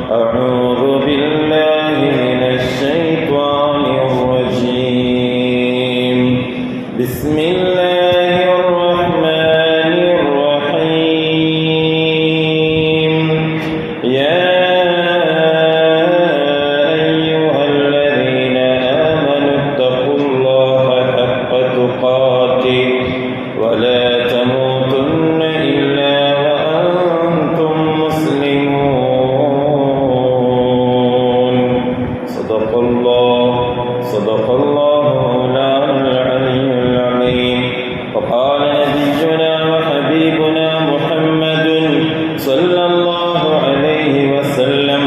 أعوذ بالله من الشيطان الرجيم بسم الله الرحمن الرحيم يا أيها الذين آمنوا اتقوا الله حق تقاته ولا تموتن إلا وأنتم مسلمون صدق الله مولانا العلي العظيم وقال نبينا وحبيبنا محمد صلى الله عليه وسلم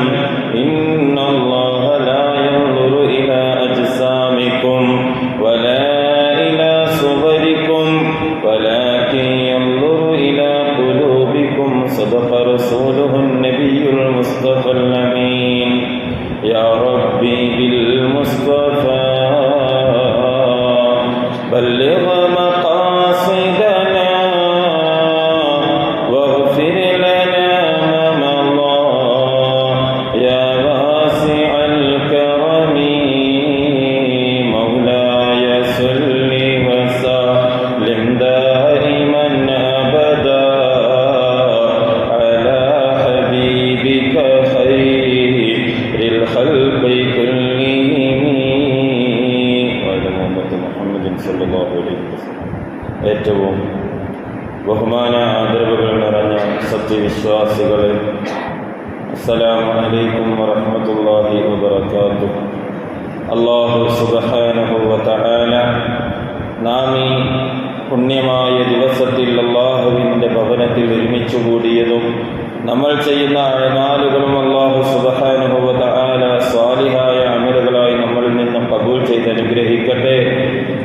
إن الله لا ينظر إلى أجسامكم ولا إلى صوركم ولكن ينظر إلى قلوبكم صدق رسوله النبي المصطفى الأمين يا ربي بالمصطفى بلغ مقاصدنا واغفر لنا ما مضى يا واسع الكرم مولاي صل وسلم دائما أبدا على حبيبك خير الخلق كلهم وعلى محمد صلى الله عليه وسلم. ഏറ്റവും ബഹുമാന ആദരവുകൾ നിറഞ്ഞ സത്യവിശ്വാസികളെ, അസ്സലാമു അലൈക്കും വറഹ്മത്തുള്ളാഹി വബറകാതുഹു. അല്ലാഹു സുബ്ഹാനഹു വ തആല നാം ഈ പുണ്യമായ ദിവസത്തിൽ അല്ലാഹുവിൻ്റെ ഭവനത്തിൽ ഒരുമിച്ച് കൂടിയതും നമ്മൾ ചെയ്യുന്ന അഅ്മാലുകളും അല്ലാഹു സുബ്ഹാനഹു വ തആല സ്വാലിഹായ അമലുകളായി നമ്മളിൽ നിന്ന് ഖബൂൽ ചെയ്ത് അനുഗ്രഹിക്കട്ടെ.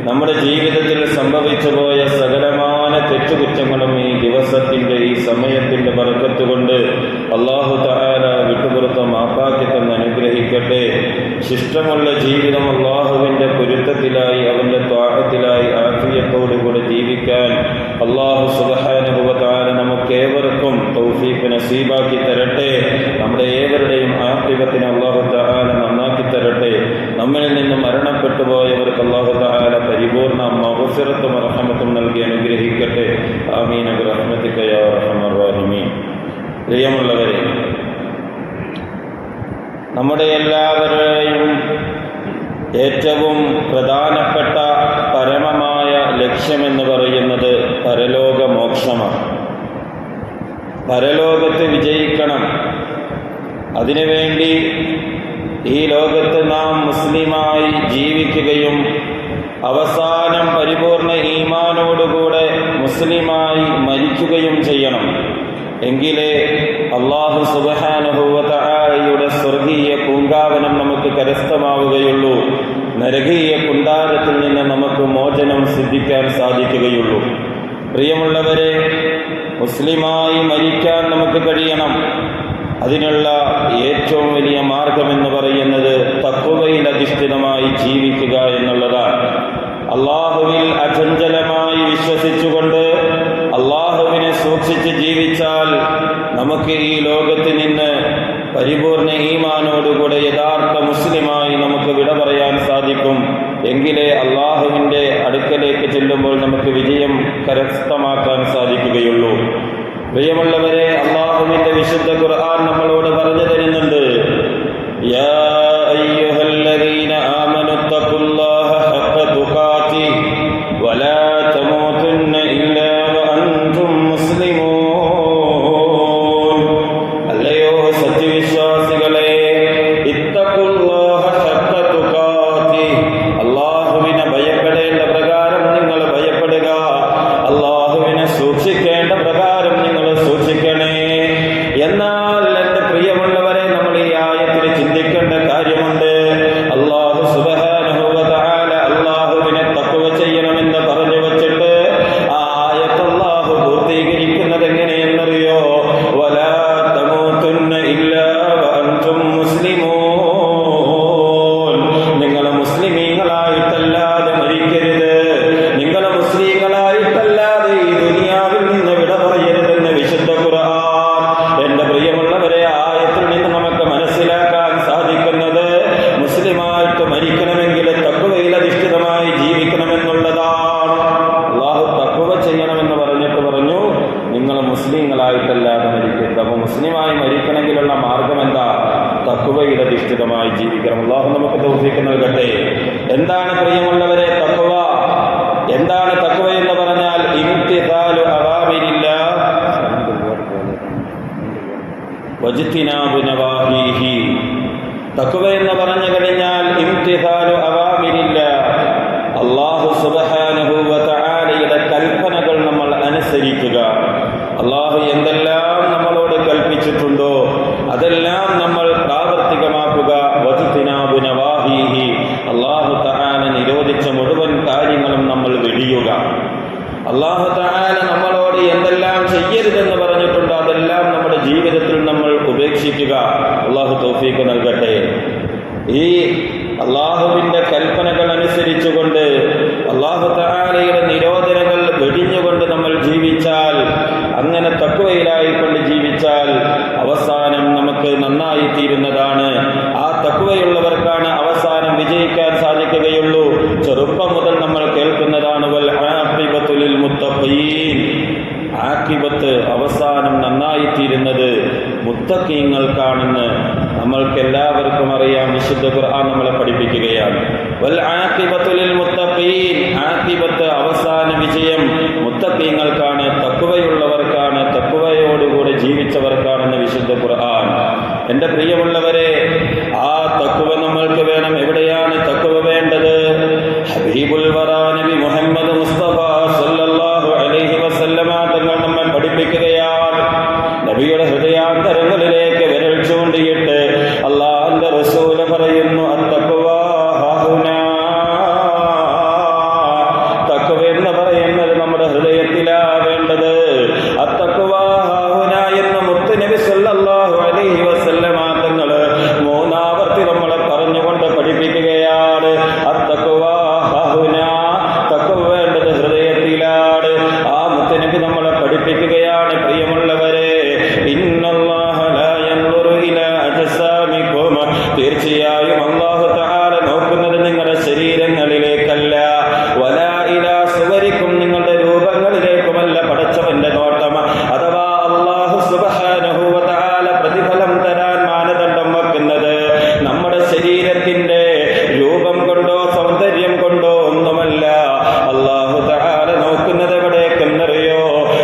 നമ്മുടെ ജീവിതത്തിൽ സംഭവിച്ചു പോയ സകലമായ തെറ്റുകുറ്റങ്ങളും ഈ ദിവസത്തിൻ്റെ ഈ സമയത്തിൻ്റെ ബർക്കത്ത് കൊണ്ട് അല്ലാഹു തആല വിട്ടുപുറത്ത് മാപ്പാക്കി തന്ന് അനുഗ്രഹിക്കട്ടെ. ശിഷ്ടമുള്ള ജീവിതം അല്ലാഹുവിൻ്റെ പൊരുത്തത്തിലായി അവൻ്റെ ത്വാഅത്തിലായി ആഫിയത്തോടുകൂടെ ജീവിക്കാൻ അല്ലാഹു സുബ്ഹാനഹു വ തആല നമുക്കേവർക്കും തൗഫീഖ് നസീബാക്കി തരട്ടെ. നമ്മുടെ ഏവരുടെയും ആഖിബത്തിനെ അല്ലാഹു തആല നന്നാക്കി തരട്ടെ. നമ്മിൽ നിന്ന് മരണപ്പെട്ടു പോയവർക്ക് അല്ലാഹു തആല പരിപൂർണ മഗ്ഫിറത്തും റഹ്മത്തും നൽകി അനുഗ്രഹിക്കട്ടെ. ആമീൻ ബിറഹ്മതിക യാ അർഹമർ റഹീമീൻ. പ്രിയമുള്ളവരെ, നമ്മുടെ എല്ലാവരുടെയും ഏറ്റവും പ്രധാനപ്പെട്ട പരമമായ ലക്ഷ്യമെന്ന് പറയുന്നത് പരലോക മോക്ഷമാണ്. പരലോകത്ത് വിജയിക്കണം. അതിനുവേണ്ടി ഈ ലോകത്ത് നാം മുസ്ലിമായി ജീവിക്കുകയും അവസാനം പരിപൂർണ ഈമാനോടുകൂടെ മുസ്ലിമായി മരിക്കുകയും ചെയ്യണം. എങ്കിലേ അല്ലാഹു സുബ്ഹാനഹു വ തആലയുടെ സ്വർഗീയ പൂങ്കാവനം നമുക്ക് കരസ്ഥമാവുകയുള്ളൂ. നരകീയ കുണ്ടാരത്തിൽ നിന്ന് നമുക്ക് മോചനം സിദ്ധിക്കാൻ സാധിക്കുകയുള്ളൂ. പ്രിയമുള്ളവരെ, മുസ്ലിമായി മരിക്കാൻ നമുക്ക് കഴിയണം. അതിനുള്ള ഏറ്റവും വലിയ മാർഗമെന്ന് പറയുന്നത് തഖ്വയിൽ അധിഷ്ഠിതമായി ജീവിക്കുക എന്നുള്ളതാണ്. അല്ലാഹുവിൽ അചഞ്ചലമായി വിശ്വസിച്ചുകൊണ്ട് അല്ലാഹുവിനെ സൂക്ഷിച്ച് ജീവിച്ചാൽ നമുക്ക് ഈ ലോകത്ത് നിന്ന് പരിപൂർണ ഈമാനോടുകൂടെ യഥാർത്ഥ മുസ്ലിമായി നമുക്ക് വിട പറയാൻ സാധിക്കും. എങ്കിലേ അല്ലാഹുവിൻ്റെ അടുക്കലേക്ക് ചെല്ലുമ്പോൾ നമുക്ക് വിജയം കരസ്ഥമാക്കാൻ സാധിക്കുകയുള്ളൂ. പ്രിയമുള്ളവരെ, അല്ലാഹുവിൻ്റെ വിശുദ്ധ ഖുർആൻ നമ്മളോട് പറഞ്ഞു തരുന്നുണ്ട്, യാ അയ്യുഹല്ലദീന ആമനു തഖുല്ലാഹ ഹഖ തുഖാതിഹി വലാ തമൂതുന്ന ഇല്ലാ വഅൻതും മുസ്ലിമൂൻ. അല്ലയോ സത്യവിശ്വാസികളെ, ഇത്തഖുല്ലാഹ ഹഖ തുഖാതിഹി, അല്ലാഹുവിനെ ഭയപ്പെടേണ്ട പ്രകാരം നിങ്ങൾ ഭയപ്പെടുക, അല്ലാഹുവിനെ സൂക്ഷിക്കേണ്ട പ്രകാരം നിങ്ങൾ സൂക്ഷിക്കണേ. എന്നാൽ തഖ്വയിൽ അധിഷ്ഠിതമായി ജീവിക്കണം. അല്ലാഹു നമുക്ക് തൗഫീഖ് നൽകട്ടെ. എന്താണ് പ്രിയമുള്ളവരെ തഖ്വ? എന്താണ് തഖ്വ എന്ന് പറഞ്ഞാൽ? ഇംതിസാലു അവാമിരില്ലാഹ് വജ്തിനാബു നവാഹീഹി. തഖ്വ എന്ന് പറഞ്ഞു കഴിഞ്ഞാൽ ഇംതിസാലു അവാമിരില്ലാഹ്, അല്ലാഹു സുബ്ഹാനഹു വ തആലയുടെ കൽപ്പനകൾ നമ്മൾ അനുസരിക്കുക. അല്ലാഹു എന്തെല്ലാം നമ്മളോട് കൽപ്പിച്ചിട്ടുണ്ടോ അതെല്ലാം നമ്മൾ പ്രാവർത്തികമാക്കുക. വജ്തിനാബു നവാഹീഹി, അല്ലാഹു തആല നിരോധിച്ച മുഴുവൻ കാര്യങ്ങളും നമ്മൾ വെടിയുക. അല്ലാഹു തആല നമ്മളോട് എന്തെല്ലാം ചെയ്യരുതെന്ന് പറഞ്ഞിട്ടുണ്ടോ അതെല്ലാം നമ്മുടെ ജീവിതത്തിൽ നമ്മൾ ഉപേക്ഷിക്കുക. അല്ലാഹു തൗഫീഖ് നൽകട്ടെ. ഈ അല്ലാഹുവിന്റെ കൽപ്പനകൾ അനുസരിച്ചുകൊണ്ട് അല്ലാഹു തആലയുടെ നിരോധനങ്ങൾ വെടിഞ്ഞുകൊണ്ട് നമ്മൾ ജീവിച്ചാൽ, അങ്ങനെ തഖ്വയിലായിക്കൊണ്ട് ജീവിച്ചാൽ അവസാനം നമുക്ക് നന്നായി തീരുന്നതാണ്. ആ തഖ്വയുള്ളവർക്കാണ് അവസാനം വിജയിക്കാൻ സാധിക്കുകയുള്ളൂ. ചെറുപ്പം മുതൽ നമ്മൾ കേൾക്കുന്നതാണ് വൽ ആഖിബത്തു ലിൽ മുത്തഖീൻ. ആഖിബത്ത്, അവസാനം നന്നായി തീരുന്നത് മുത്തഖീങ്ങൾക്കാണെന്ന് നമ്മൾക്ക് എല്ലാവർക്കും അറിയാം. വിശുദ്ധ ഖുർആൻ നമ്മളെ പഠിപ്പിക്കുകയാണ്. വൽ ആഖിബത്തു ലിൽ മുത്തഖീൻ, ആഖിബത്ത്, അവസാന വിജയം മുത്തഖീങ്ങൾക്കാണ്, തഖ്വയുള്ളവർക്കാണ്, തഖ്വയോടുകൂടെ ജീവിച്ചവർക്കാണെന്ന് വിശുദ്ധ ഖുർആൻ. എൻ്റെ പ്രിയമുള്ളവരെ, ആ തഖ്വ നമ്മൾക്ക് വേണം. എവിടെയാണ് തഖ്വ വേണ്ടത്? ഹബീബുൽ വറാ നബി മുഹമ്മദ് മുസ്തഫ സല്ലല്ലാഹു അലൈഹി വസല്ലമ തങ്ങൾ നമ്മെ പഠിപ്പിക്കുകയാണ്. നബിയുടെ ഹൃദയാന്തരങ്ങളിലേക്ക് വിരൽ ചൂണ്ടിയിട്ട് അല്ലാഹുവിന്റെ റസൂൽ പറയുന്നു, അത്തഖ്വാ ഹാഹുനാ. തഖ്വ എന്ന് പറയുന്നത് നമ്മുടെ ഹൃദയത്തിലാ വേണ്ടത്. അത്തഖ്വാ ഹാഹുനാ എന്ന് മുത്തുനബി സല്ലല്ലാഹു അലൈഹി വസല്ലമ തങ്ങൾ മൂന്നാവർത്തി നമ്മളെ പറഞ്ഞുകൊണ്ട് പഠിപ്പിക്കുകയാണ്. അത്തഖ്വാ ഹാഹുനാ, തഖ്വ വേണ്ടത് ഹൃദയത്തിലാണ്. ആ മുത്തുനബി നമ്മളെ പഠിപ്പിക്കുകയാണ്. പ്രിയമുള്ളവരെ, ഇന്നല്ലാഹ ലാ യൻദുറു ഇലാ അജ്സാമികും, തീർച്ചയായും അല്ലാഹു തആല നോക്കുന്നത് നിങ്ങളുടെ ശരീരങ്ങളിലേക്കല്ല, വലാ ഇലാ സുവരിക്കും, നിങ്ങളുടെ രൂപങ്ങളിലേക്കുമല്ല പടച്ചവന്റെ നോട്ടം. അഥവാ അല്ലാഹു സുബ്ഹാനഹു വ തആല പ്രതിഫലം തരാൻ മാനദണ്ഡം വെക്കുന്നത് നമ്മുടെ ശരീരത്തിന്റെ രൂപം കൊണ്ടോ സൗന്ദര്യം കൊണ്ടോ ഒന്നുമല്ല. അല്ലാഹു തആല നോക്കുന്നത് എവിടേക്കെന്നറിയോ?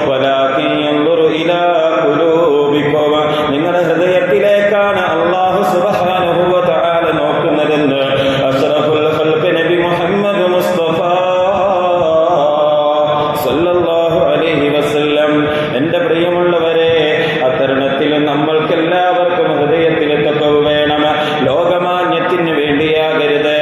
വലാകിൻ യൻദുറു ഇലാ ഖുലൂബികും, നിങ്ങളുടെ ഹൃദയത്തിലേക്കാണ് അല്ലാഹു സുബ്ഹാനഹു വ തആല നോക്കുന്നതെന്ന് അഷ്റഫുൽ ഖൽഖ് നബി മുഹമ്മദ് മുസ്തഫ സല്ലല്ലാഹു അലൈഹി വസല്ലം. എൻ്റെ പ്രിയമുള്ളവരെ, അത്തരണത്തിൽ നമ്മൾക്കെല്ലാവർക്കും ഹൃദയത്തിൽ തഖ്വ വേണം. ലോകമാന്യത്തിന് വേണ്ടിയാകരുത്,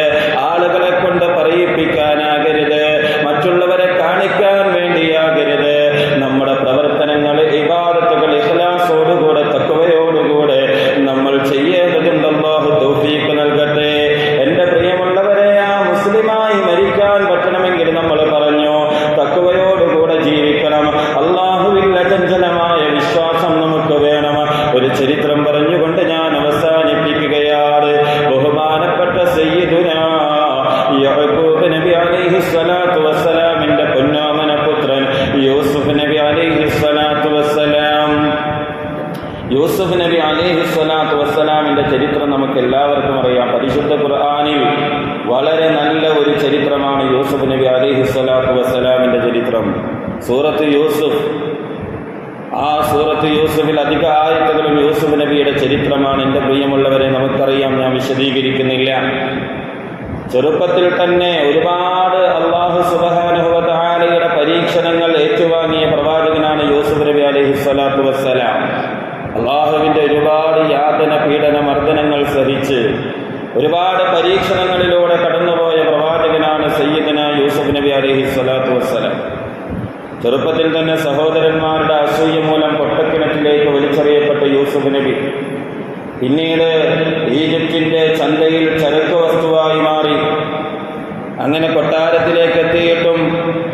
ആളുകളെ കൊണ്ട് പറയിപ്പിക്കാനാകരുത്, മറ്റുള്ളവരെ കാണിക്കാൻ വേണ്ടിയാകരുത്. നമ്മുടെ പ്രവർത്തനങ്ങൾ, ഇബാദത്തുകൾ ഇഖ്ലാസോടുകൂടെ തഖ്വയോടുകൂടെ നമ്മൾ ചെയ്യേണ്ടതുണ്ട്. അല്ലാഹു തൗഫീഖ് നൽകട്ടെ. എൻ്റെ പ്രിയമുള്ളവരെ, ആ മുസ്ലിമായി മരിക്കാൻ പറ്റണമെങ്കിൽ നമ്മൾ പറഞ്ഞു തഖ്വയോടുകൂടെ ജീവിക്കണം. അല്ലാഹുവിൽ അചഞ്ചലമായ വിശ്വാസം നമുക്ക് വേണം. ഒരു ചരിത്രം പറഞ്ഞുകൊണ്ട് ഞാൻ അവസാനിപ്പിക്കുകയാണ്. ബഹുമാനപ്പെട്ട സയ്യിദുനാ യഅ്ഖൂബ് നബി അലൈഹി സ്വലാത്തു വസ്സലാമിന്റെ പൊന്നോമന പുത്രൻ യൂസുഫ് നബി അലൈഹി സ്വലാത്തു വസ്സലാം, യൂസുഫ് നബി അലൈഹി സ്വലാത്തു വസ്സലാമിന്റെ ചരിത്രം നമുക്ക് എല്ലാവർക്കും അറിയാം. പരിശുദ്ധ ഖുർആനിൽ വളരെ നല്ല ഒരു ചരിത്രമാണ് യൂസുഫ് നബി അലൈഹി സ്വലാത്തു വസ്സലാമിന്റെ ചരിത്രം. സൂറത്ത് യൂസുഫ്, ആ സൂറത്ത് യൂസുഫിൽ അധിക ആയത്തുകളും യൂസുഫ് നബിയുടെ ചരിത്രമാണ്. എൻ്റെ പ്രിയമുള്ളവരെ, നമുക്കറിയാം, ഞാൻ വിശദീകരിക്കുന്നില്ല. ചെറുപ്പത്തിൽ തന്നെ ഒരുപാട് അല്ലാഹു സുബ്ഹാനഹു വ തആലയുടെ പരീക്ഷണങ്ങൾ ഏറ്റുവാങ്ങിയ പ്രവാചകനാണ് യൂസുഫ് നബി അലൈഹി സ്വലാത്തു വസ്സലാം. അല്ലാഹുവിൻ്റെ ഒരുപാട് യാതന, പീഡന, മർദ്ദനങ്ങൾ സഹിച്ച് ഒരുപാട് പരീക്ഷണങ്ങളിലൂടെ കടന്നുപോയ പ്രവാചകനാണ് സയ്യിദുനാ യൂസുഫ് നബി അലൈഹി സ്വലാത്തു വസ്സലാം. ചെറുപ്പത്തിൽ തന്നെ സഹോദരന്മാരുടെ അസൂയ മൂലം പൊട്ടക്കിണറ്റിലേക്ക് വലിച്ചെറിയപ്പെട്ട യൂസുഫ് നബി പിന്നീട് ഈജിപ്തിന്റെ ചന്തയിൽ ചരക്ക് വസ്തുവായി മാറി. അങ്ങനെ കൊട്ടാരത്തിലേക്ക് എത്തിയിട്ടും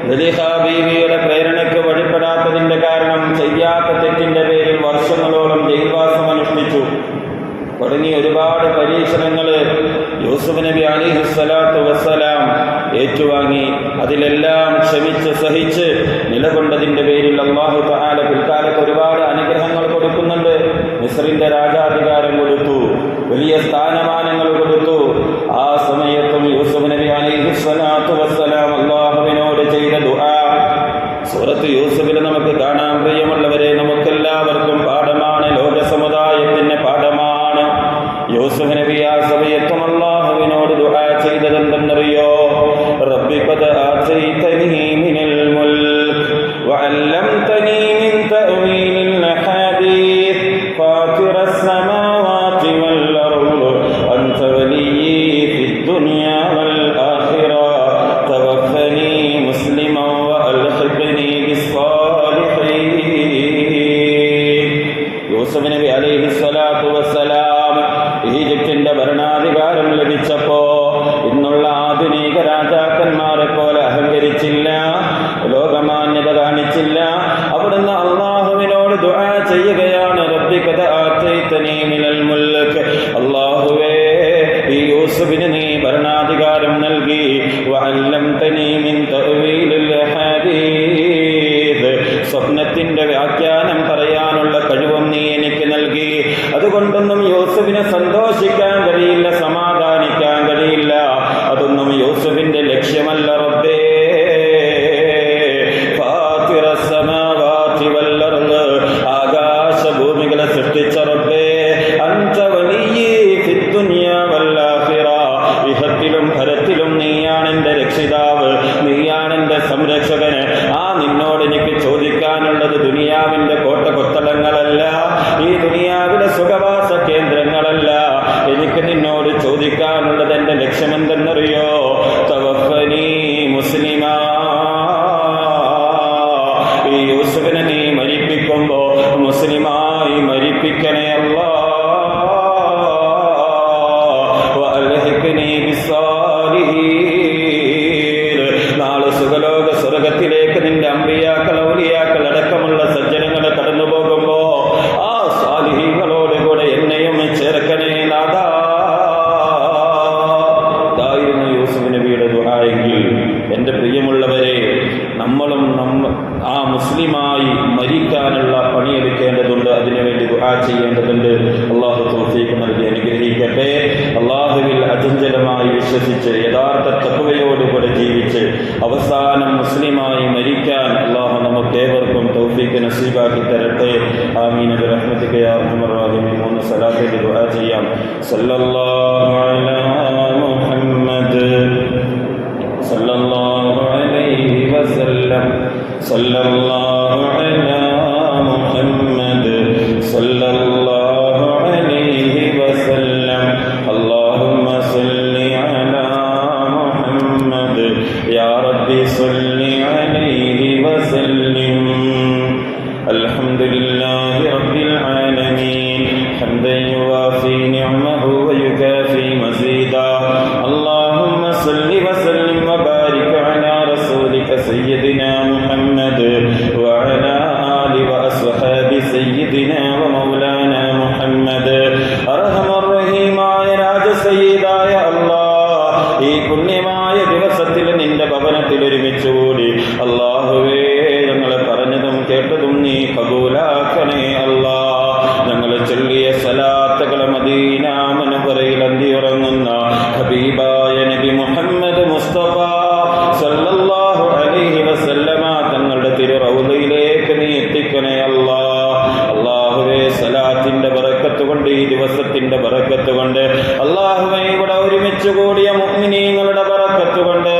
ദലീഹ ബീവിയുടെ പ്രേരണയ്ക്ക് വഴിപ്പെടാത്തതിന്റെ കാരണം ചെയ്യാത്ത തെറ്റിന്റെ പേരിൽ വർഷങ്ങളോളം ജയിൽവാസം അനുഷ്ഠിച്ചു. തുടങ്ങി ഒരുപാട് പരീക്ഷണങ്ങൾ യൂസുഫ് നബി അലൈഹി സ്വലാത്തു വസ്സലാം ഏറ്റുവാങ്ങി. അതിലെല്ലാം ക്ഷമിച്ച് സഹിച്ച് നിലകൊണ്ടതിന്റെ പേരിൽ അല്ലാഹു തആല പിൽക്കാലത്ത് ഒരുപാട് അനുഗ്രഹങ്ങൾ കൊടുക്കുന്നുണ്ട്. മിസ്രിന്റെ രാജാധികാരം കൊടുത്തു, വലിയ യൂസുഫ് നബി ആ സമയത്തും അല്ലാഹുവിനോട് ദുആ ചെയ്തതെന്തെന്നറിയോ? റബ്ബി ഖദ് ആതൈതനി മിനൽ മുൽക് വഅല്ലംതനി മിൻ തഅ്വീലിൽ ഹദീസ് ഫാത്തിറസ് സമാവാതി വൽ അർദ് അൻത വലിയ്യി ഫിദ് ദുനിയാ വൽ ആഖിറ തവഫനി മുസ്ലിമൻ വഅൽഹിഖ്നി ബിസ്സാലിഹീൻ. യൂസുഫ് നബി അലൈഹിസ്സലാത്തു വസ്സലാം ഈജിപ്തിന്റെ ഭരണാധികാരം ലഭിച്ചപ്പോ ഇന്നുള്ള ആധുനിക രാജാക്കന്മാരെ പോലെ അഹങ്കരിച്ചില്ല, ലോകമാന്യത കാണിച്ചില്ല. അവിടുന്ന് അള്ളാഹുവിനോട് ദുആ ചെയ്യുകയാണ്, റബ്ബി ഖദ് ആതൈതനി മിനൽ മുൽക്, അല്ലാഹുവേ ഈ യൂസുഫിന് നീ ഭരണാധികാരം നൽകി, വഅല്ലംതനി മിൻ തഅ്വീലിൽ ഹദീസ്, സ്വപ്നത്തിന്റെ വ്യാഖ്യാനം പറയാനുള്ള കഴിവും നീ എനിക്ക് നൽകി. അതുകൊണ്ടൊന്നും യൂസുഫിനെ സന്തോഷിക്കാൻ കഴിയില്ല, സമാധാനിക്കാൻ കഴിയില്ല. അതൊന്നും യൂസുഫിന്റെ ലക്ഷ്യമല്ല. റബ്ബേ ഫാത്തിറസ് സമാവാതി വൽ അർദ്, ആകാശഭൂമികളെ സൃഷ്ടിച്ച റബ്ബേ, അൻത വലിയ്യി ഫിദ് ദുനിയാ വൽ ആഖിറ, ഇഹത്തിലും പരത്തിലും നീയാണ് എന്റെ രക്ഷിതാവ്, നീയാണ് എന്റെ സംരക്ഷകന്. നിന്നോട് എനിക്ക് ചോദിക്കാനുള്ളത് ദുനിയാവിന്റെ കോട്ടകൊത്തളങ്ങളല്ല, ഈ ദുനിയാവിലെ സുഖവാസ കേന്ദ്രങ്ങളല്ല. എനിക്ക് നിന്നോട് ചോദിക്കാനുള്ളത് എന്റെ ലക്ഷ്യം എന്തെന്നറിയോ? തവഫനി മുസ്ലിമാ, ഈ യൂസുഫിനെ നീ മരിപ്പിക്കുമ്പോ മുസ്ലിമായി മരിപ്പിക്കണേ അല്ലാ, വഅൽഹിഖ്നി ബിസ്സാലിഹീൻ, നാളെ സുഖലോക സ്വർഗത്തിലേക്ക് നിന്റെ അമ്പിയാക്കൾ ഔലിയാക്കൾ അടക്കമുള്ള സജ്ജനങ്ങളെ കടന്നു പോകുമ്പോ ആ സാലിഹീങ്ങളോടുകൂടെ എന്നെയും ചേർക്കണേ നാഥാ. ഇതായിരുന്നു യൂസുഫ് നബിയുടെ ദുആയെങ്കിൽ എന്റെ പ്രിയമുള്ളവരെ, നമ്മളും ആ മുസ്ലിമായി മരിക്കാനുള്ള പണിയെടുക്കേണ്ടതുണ്ട്, അതിനുവേണ്ടി ദുആ ചെയ്യേണ്ടതുണ്ട്. അള്ളാഹു തൗഫീഖ് നൽകി അനുഗ്രഹിക്കട്ടെ. അള്ളാഹുവിൽ അചഞ്ചലമായി വിശ്വസിച്ച് യഥാർത്ഥ തഖ്വയോടുകൂടെ ജീവിച്ച് അവസാനം മുസ്ലിമായി മരിക്കാൻ അള്ളാഹു നമുക്ക് ഏവർക്കും തൗഫീഖ് നസീബാക്കി തരട്ടെ. ആമീൻ ബിറഹ്മതിക യാ അർഹമർ റഹീമീൻ. മൂന്ന് സലാത്തിൽ ദുആ ചെയ്യാം. സല്ലല്ലാഹു അലാ മുഹമ്മദ് സല്ലല്ലാഹു അലൈഹി വസല്ലം, സല്ലല്ലാഹു അലാ മുഹമ്മദ് സല്ലല്ലാഹു അലൈഹി വസല്ലം, അല്ലാഹുമ്മ സല്ലി അലാ മുഹമ്മദ് യാ റബ്ബി സല്ലി അലൈഹി വസല്ലിം. അൽഹംദുലില്ലാഹി റബ്ബിൽ ആലമീൻ ഹംദൻ യുവാഫി നിഅമഹു വയുകാഫി മസീദാ. അല്ലാഹുമ്മ സല്ലി വസല്ലിം വബാരിക് അലാ റസൂലിക സയ്യിദിനാ മുഹമ്മദ് വഅലാ ആലി വഅസ്ഹാബി സയ്യിദിനാ വമൗലാനാ മുഹമ്മദ്. അർഹമർ റഹീമായ രാജസയ്യിദായ അല്ലാഹ്, ഈ പുണ്യമായ ദിവസത്തിൽ നിന്റെ ഭവനത്തിൽ ഒരുമിച്ചുകൂടി അല്ലാഹുവേ ഞങ്ങളെ പറഞ്ഞതും കേട്ടതും നീ കബൂലാക്കണേ അല്ലാ. ഞങ്ങൾ ചൊല്ലിയ സലാത്തുകളെ മദീന മുനവ്വറയിൽ അന്തിയുറങ്ങുന്ന ഹബീബായ നബി മുഹമ്മദ് മുസ്തഫ സല്ലല്ലാഹു അലൈഹി വസല്ലമ തങ്ങളുടെ തിരുറൗളയിലേക്ക് നീ എത്തിക്കണേ അല്ലാ. അല്ലാഹുവേ സലാത്തിന്റെ ബറക്കത്ത് കൊണ്ട്, ഈ ദിവസത്തിന്റെ ബറക്കത്ത് കൊണ്ട്, അല്ലാഹുവേ ഇവിടെ ഒരുമിച്ച് കൂടിയ മുഅ്മിനീങ്ങളുടെ ബറക്കത്ത് കൊണ്ട്,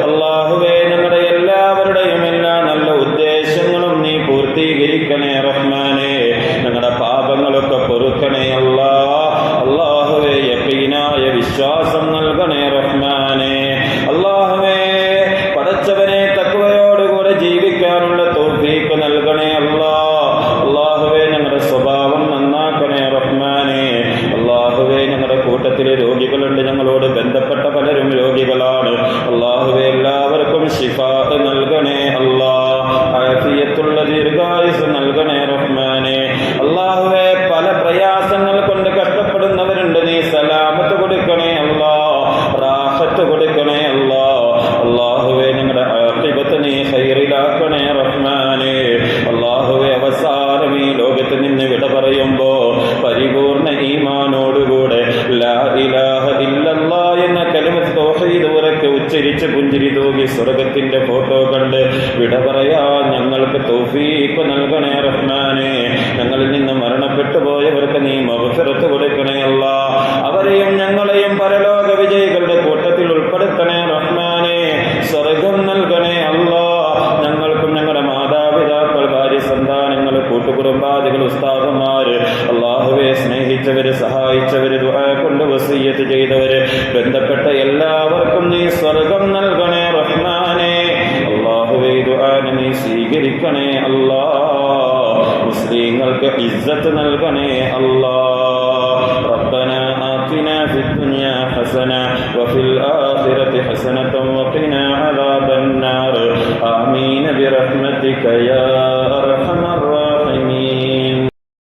അല്ലാഹുവേ ഞങ്ങളുടെ എല്ലാവരുടെയും എല്ലാ നല്ല ഉദ്ദേശങ്ങളും നീ പൂർത്തീകരിക്കണേ റഹ്മാനേ. ഞങ്ങളുടെ പാപങ്ങളൊക്കെ പൊറുക്കണേ അല്ലാ. അല്ലാഹുവേ യഖീനായ വിശ്വാസം നൽകണേ റഹ്മാനേ. അല്ലാഹുവേ പടച്ചവനെ തഖ്വയോടുകൂടെ ജീവിക്കാനുള്ള തൗഫീഖ് നൽകണേ അല്ലാ. അല്ലാഹുവേ ഞങ്ങളുടെ സ്വഭാവം നന്നാക്കണേ റഹ്മാനേ. അല്ലാഹുവേ ഞങ്ങളുടെ കൂട്ടത്തിൽ രോഗികളുണ്ട്, ഞങ്ങളോട് ബന്ധപ്പെട്ട പലരും രോഗികളാണ്. അല്ലാഹുവേ എല്ലാവർക്കും ശിഫാ നൽകണേ അല്ലാ. ആഫിയത്തുള്ള ദീർഘായുസ് നൽകണേ റഹ്മാനേ. അല്ലാഹുവേ പല പ്രയാസങ്ങൾ കൊണ്ട് കഷ്ടപ്പെടുന്നവരുണ്ട്, നീ സലാമത്ത് കൊടുക്കണേ അല്ലാ, റാഹത്ത് കൊടുക്കണേ അല്ലാ. അല്ലാഹുവേ ഞങ്ങളുടെ ആഖിബത്ത് നീ ഖൈറിലാക്കണേ റഹ്മാനേ. അല്ലാഹുവേ അവസാനം ഈ ലോകത്ത് നിന്ന് വിട പറയുമ്പോ പരിപൂർണ ഈമാനോടുകൂടെ ലാ ഇലാഹ ഇല്ലല്ലാഹ് എന്ന കലിമത്ത് തൗഹീദ് ഉറക്കെ ഉച്ചരിച്ച് പുഞ്ചിരി തൂകി സ്വർഗത്തിന്റെ ഫോട്ടോ കണ്ട് വിട പറയാൻ ഞങ്ങൾക്ക് തൗഫീഖ് നൽകണേ റഹ്മാനേ. ഞങ്ങളിൽ നിന്ന് മരണപ്പെട്ടു പോയവർക്ക് നീ മഗ്ഫിറത്ത് കൊടുക്കണേ അല്ലാ. ദുആ കൊണ്ട് വസിയ്യത്ത് ചെയ്തവര് ബന്ധപ്പെട്ട എല്ലാവർക്കും നീ സ്വർഗം നൽകണേ റഹ്മാനേ. അല്ലാഹുവേ ഈ ദുആ നീ സ്വീകരിക്കണേ അല്ലാ. മുസ്ലിങ്ങൾക്ക് ഇസ്സത്ത് നൽകണേ അല്ലാ. ربنا آتنا في الدنيا حسنة وفي الآخرة حسنة وقنا عذاب النار آمين برحمتك يا